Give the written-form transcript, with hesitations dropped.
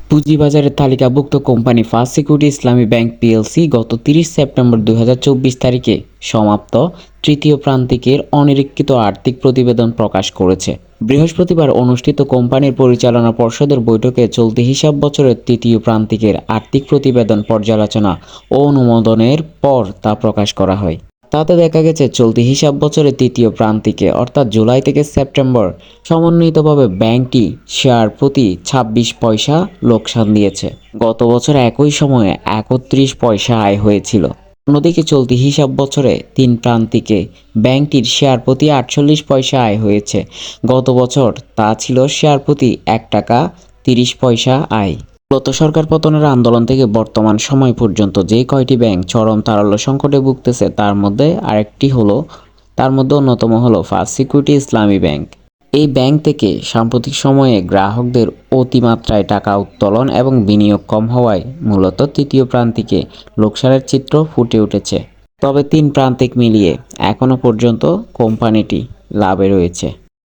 পুঁজিবাজারের তালিকাভুক্ত company first security ইসলামী bank PLC গত ৩০ September ২০২৪ তারিখে সমাপ্ত তৃতীয় প্রান্তিকের অনিরীক্ষিত আর্থিক প্রতিবেদন প্রকাশ করেছে। বৃহস্পতিবার অনুষ্ঠিত কোম্পানির পরিচালনা পর্ষদের বৈঠকে চলতি হিসাব বছরের তৃতীয় প্রান্তিকের আর্থিক প্রতিবেদন পর্যালোচনা ও অনুমোদনের পর তা প্রকাশ করা হয়। তাতে দেখা গেছে চলতি হিসাব বছরের তৃতীয় প্রান্তিকে অর্থাৎ জুলাই থেকে সেপ্টেম্বর সমন্বিতভাবে ব্যাংকটি শেয়ার প্রতি ২৬ পয়সা লোকসান দিয়েছে। গত বছর একই সময়ে ৩১ পয়সা আয় হয়েছিল। অন্যদিকে চলতি হিসাব বছরে তিন প্রান্তিকে ব্যাংকটির শেয়ার প্রতি ৪৮ পয়সা আয় হয়েছে। গত বছর তা ছিল শেয়ার প্রতি ১ টাকা ৩০ পয়সা আয়। গত সরকার পতনের আন্দোলন থেকে বর্তমান সময় পর্যন্ত যে কয়টি ব্যাংক চরম তারল্য সংকটে ভুগতেছে তার মধ্যে অন্যতম হলো ফার্স্ট সিকিউরিটি ইসলামী ব্যাংক। এই ব্যাংক থেকে সাম্প্রতিক সময়ে গ্রাহকদের অতিমাত্রায় টাকা উত্তোলন এবং বিনিয়োগ কম হওয়ায় মূলত তৃতীয় প্রান্তিকে লোকসানের চিত্র ফুটে উঠেছে। তবে তিন প্রান্তিক মিলিয়ে এখনও পর্যন্ত কোম্পানিটি লাভে রয়েছে।